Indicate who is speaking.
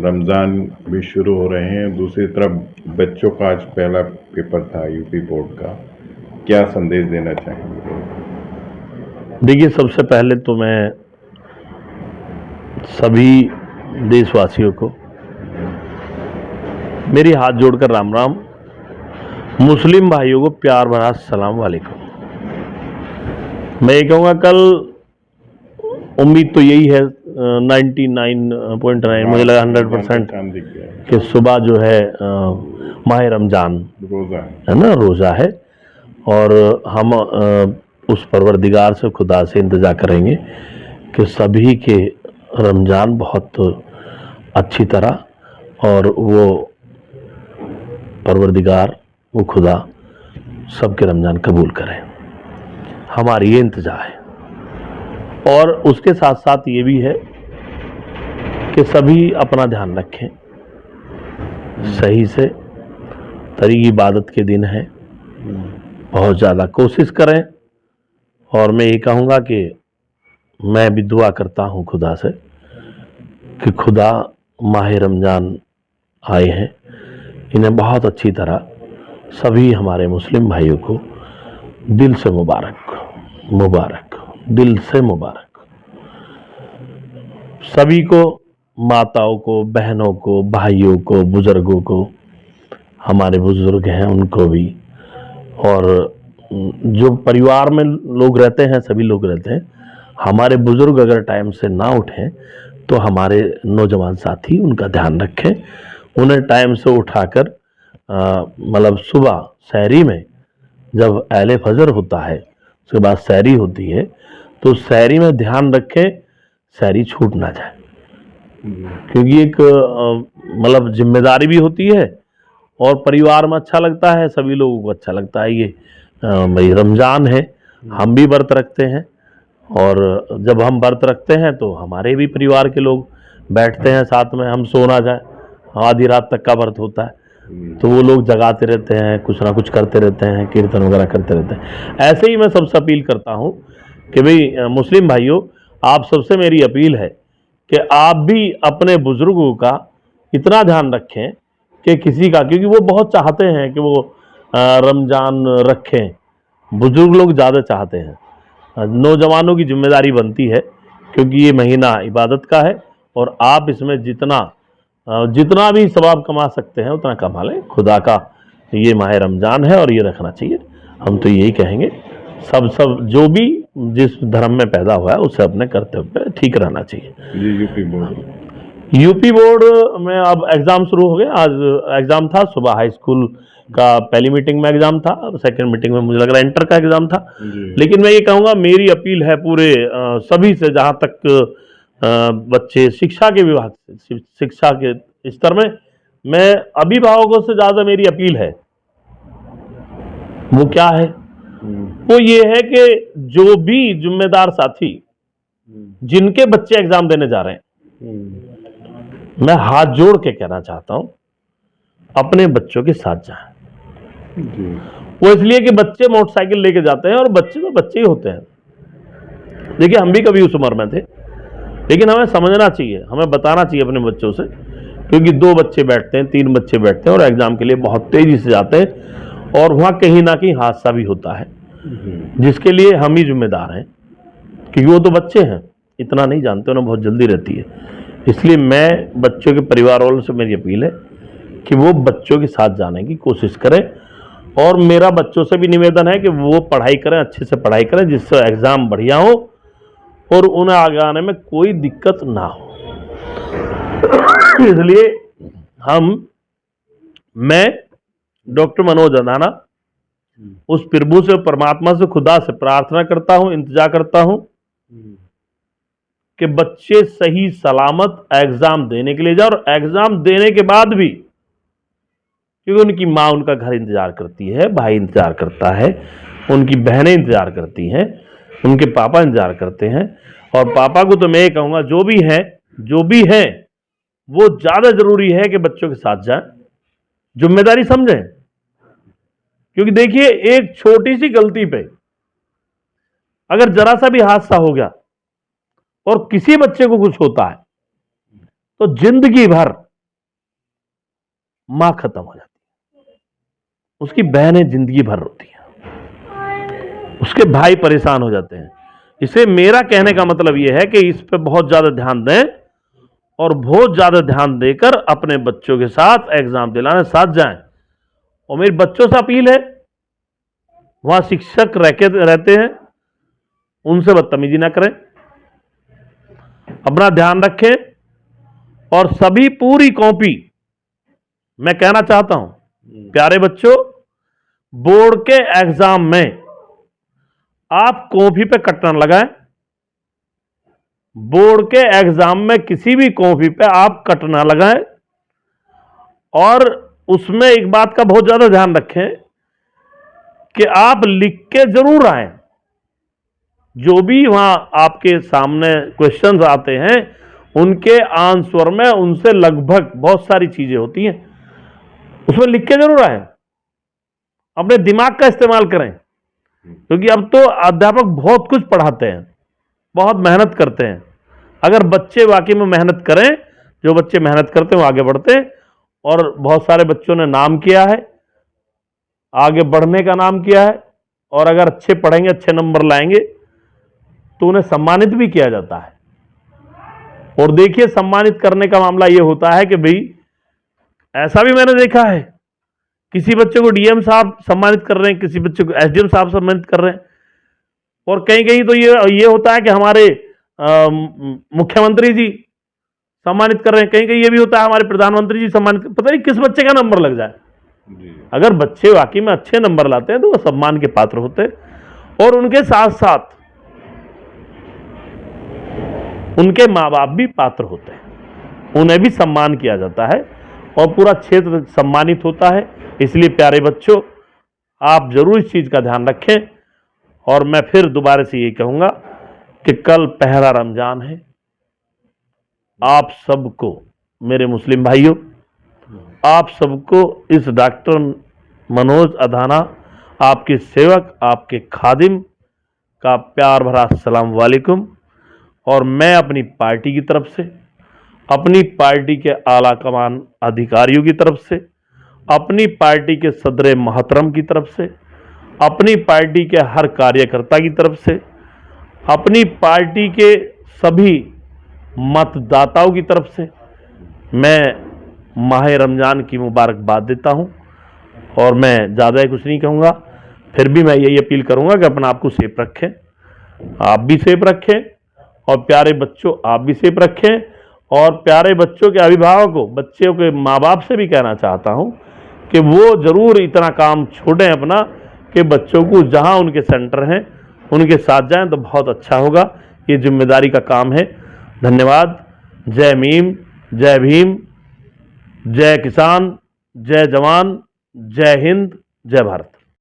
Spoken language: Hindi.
Speaker 1: रमज़ान भी शुरू हो रहे हैं, दूसरी तरफ बच्चों का आज पहला पेपर था यूपी बोर्ड का, क्या संदेश देना चाहेंगे?
Speaker 2: देखिए, सबसे पहले तो मैं सभी देशवासियों को मेरी हाथ जोड़कर राम राम, मुस्लिम भाइयों को प्यार भरा सलाम वालेकुम। मैं ये कहूँगा, कल उम्मीद तो यही है 99.9, मुझे लगा 100% कि सुबह जो है माह रमजान
Speaker 1: रोज़ा
Speaker 2: है ना, रोज़ा है। और हम उस परवरदिगार से, खुदा से इंतज़ार करेंगे कि सभी के रमज़ान बहुत अच्छी तरह, और वो परवरदिगार, वो खुदा सबके रमज़ान कबूल करें। हमारी ये इंतज़ार है। और उसके साथ साथ ये भी है कि सभी अपना ध्यान रखें, सही से तरीक़ी इबादत के दिन है, बहुत ज़्यादा कोशिश करें। और मैं ये कहूँगा कि मैं भी दुआ करता हूँ खुदा से कि खुदा माह रमज़ान आए हैं, इन्हें बहुत अच्छी तरह सभी हमारे मुस्लिम भाइयों को दिल से मुबारक, दिल से मुबारक। सभी को, माताओं को, बहनों को, भाइयों को, बुज़ुर्गों को, हमारे बुज़ुर्ग हैं उनको भी, और जो परिवार में लोग रहते हैं, सभी लोग रहते हैं। हमारे बुज़ुर्ग अगर टाइम से ना उठें तो हमारे नौजवान साथी उनका ध्यान रखें, उन्हें टाइम से उठाकर मतलब सुबह सहरी में जब अहले फजर होता है, उसके बाद सहरी होती है, तो सहरी में ध्यान रखें, सहरी छूट ना जाए, क्योंकि एक मतलब जिम्मेदारी भी होती है और परिवार में अच्छा लगता है, सभी लोगों को अच्छा लगता है। ये भाई रमज़ान है, हम भी व्रत रखते हैं, और जब हम व्रत रखते हैं तो हमारे भी परिवार के लोग बैठते हैं साथ में, हम सो ना जाए, आधी रात तक का व्रत होता है, तो वो लोग जगाते रहते हैं, कुछ ना कुछ करते रहते हैं, कीर्तन वगैरह करते रहते हैं। ऐसे ही मैं सबसे अपील करता हूँ कि भाई मुस्लिम भाइयों, आप सबसे मेरी अपील है कि आप भी अपने बुजुर्गों का इतना ध्यान रखें कि किसी का, क्योंकि वो बहुत चाहते हैं कि वो रमज़ान रखें, बुजुर्ग लोग ज़्यादा चाहते हैं। नौजवानों की जिम्मेदारी बनती है, क्योंकि ये महीना इबादत का है, और आप इसमें जितना भी सवाब कमा सकते हैं उतना कमा लें। खुदा का ये माह रमज़ान है और ये रखना चाहिए। हम तो यही कहेंगे, सब जो भी जिस धर्म में पैदा हुआ है उसे अपने कर्तव्य पे ठीक रहना चाहिए। यूपी बोर्ड में अब एग्ज़ाम शुरू हो गए। आज एग्ज़ाम था, सुबह हाई स्कूल का पहली मीटिंग में एग्ज़ाम था, सेकंड मीटिंग में मुझे लग रहा है इंटर का एग्ज़ाम था। लेकिन मैं ये कहूँगा, मेरी अपील है पूरे सभी से, जहाँ तक बच्चे शिक्षा के विभाग से, शिक्षा के स्तर में, मैं अभिभावकों से ज़्यादा मेरी अपील है, वो क्या है, वो ये है कि जो भी जिम्मेदार साथी जिनके बच्चे एग्ज़ाम देने जा रहे हैं, मैं हाथ जोड़ के कहना चाहता हूं, अपने बच्चों के साथ जाएं। वो इसलिए कि बच्चे मोटरसाइकिल लेके जाते हैं, और बच्चे तो बच्चे ही होते हैं। देखिए, हम भी कभी उस उम्र में थे, लेकिन हमें समझना चाहिए, हमें बताना चाहिए अपने बच्चों से, क्योंकि 2 बच्चे बैठते हैं, 3 बच्चे बैठते हैं और एग्जाम के लिए बहुत तेजी से जाते हैं, और वहां कहीं ना कहीं हादसा भी होता है, जिसके लिए हम ही जिम्मेदार हैं, क्योंकि वो तो बच्चे हैं, इतना नहीं जानते, उन्हें बहुत जल्दी रहती है। इसलिए मैं बच्चों के परिवार वालों से मेरी अपील है कि वो बच्चों के साथ जाने की कोशिश करें, और मेरा बच्चों से भी निवेदन है कि वो पढ़ाई करें, अच्छे से पढ़ाई करें, जिससे एग्ज़ाम बढ़िया हो और उन्हें आगे आने में कोई दिक्कत ना हो। इसलिए मैं डॉक्टर मनोज अंधाना उस प्रभु से, परमात्मा से, खुदा से प्रार्थना करता हूं, इंतजार करता हूं कि बच्चे सही सलामत एग्जाम देने के लिए जाए, और एग्जाम देने के बाद भी, क्योंकि उनकी माँ उनका घर इंतजार करती है, भाई इंतजार करता है, उनकी बहनें इंतजार करती हैं, उनके पापा इंतजार करते हैं। और पापा को तो मैं ये कहूँगा, जो भी हैं वो ज़्यादा ज़रूरी है कि बच्चों के साथ जाएं, जिम्मेदारी समझें। क्योंकि देखिए, एक छोटी सी गलती पे अगर जरा सा भी हादसा हो गया और किसी बच्चे को कुछ होता है, तो जिंदगी भर मां खत्म हो जाती है, उसकी बहनें जिंदगी भर रोती हैं, उसके भाई परेशान हो जाते हैं। इसे मेरा कहने का मतलब यह है कि इस पे बहुत ज्यादा ध्यान दें और बहुत ज्यादा ध्यान देकर अपने बच्चों के साथ एग्जाम दिलाने साथ जाएं। और मेरी बच्चों से अपील है, वहां शिक्षक रहते हैं, उनसे बदतमीजी ना करें, अपना ध्यान रखें। और सभी पूरी कॉपी, मैं कहना चाहता हूं प्यारे बच्चों, बोर्ड के एग्जाम में आप कॉपी पे कट ना लगाएं। बोर्ड के एग्जाम में किसी भी कॉपी पे आप कट ना लगाएं। और उसमें एक बात का बहुत ज्यादा ध्यान रखें कि आप लिख के जरूर आए। जो भी वहां आपके सामने क्वेश्चंस आते हैं उनके आंसर में उनसे लगभग बहुत सारी चीजें होती हैं, उसमें लिख के जरूर आए। अपने दिमाग का इस्तेमाल करें, क्योंकि अब तो अध्यापक बहुत कुछ पढ़ाते हैं, बहुत मेहनत करते हैं। अगर बच्चे वाकई में मेहनत करें, जो बच्चे मेहनत करते हैं वो आगे बढ़ते हैं। और बहुत सारे बच्चों ने नाम किया है, आगे बढ़ने का नाम किया है। और अगर अच्छे पढ़ेंगे, अच्छे नंबर लाएंगे तो उन्हें सम्मानित भी किया जाता है। और देखिए, सम्मानित करने का मामला यह होता है कि भाई, ऐसा भी मैंने देखा है, किसी बच्चे को डीएम साहब सम्मानित कर रहे हैं, किसी बच्चे को एसडीएम साहब सम्मानित कर रहे हैं। और कहीं कहीं तो ये होता है कि हमारे मुख्यमंत्री जी सम्मानित कर रहे हैं, कहीं कहीं ये भी होता है हमारे प्रधानमंत्री जी सम्मानित, पता नहीं किस बच्चे का नंबर लग जाए। अगर बच्चे वाकई में अच्छे नंबर लाते हैं तो वो सम्मान के पात्र होते हैं। और उनके साथ साथ उनके मां बाप भी पात्र होते हैं, उन्हें भी सम्मान किया जाता है और पूरा क्षेत्र सम्मानित होता है। इसलिए प्यारे बच्चों, आप जरूर इस चीज का ध्यान रखें। और मैं फिर दोबारा से ये कहूंगा कि कल पहला रमजान है। आप सबको, मेरे मुस्लिम भाइयों, आप सबको इस डॉक्टर मनोज अधाना, आपके सेवक, आपके खादिम का प्यार भरा अस्सलाम वालेकुम। और मैं अपनी पार्टी की तरफ से, अपनी पार्टी के आला कमान अधिकारियों की तरफ से, अपनी पार्टी के सदर मोहतरम की तरफ से, अपनी पार्टी के हर कार्यकर्ता की तरफ से, अपनी पार्टी के सभी मतदाताओं की तरफ से मैं माह रमज़ान की मुबारकबाद देता हूं। और मैं ज़्यादा कुछ नहीं कहूँगा, फिर भी मैं यही अपील करूँगा कि अपना आप को सेफ रखें, आप भी सेफ रखें, और प्यारे बच्चों आप भी सेफ रखें। और प्यारे बच्चों के अभिभावकों, बच्चों के माँ बाप से भी कहना चाहता हूँ कि वो ज़रूर इतना काम छोड़ें अपना, कि बच्चों को जहाँ उनके सेंटर हैं उनके साथ जाएं तो बहुत अच्छा होगा। ये जिम्मेदारी का काम है। धन्यवाद। जय मीम, जय भीम, जय किसान, जय जवान, जय हिंद, जय भारत।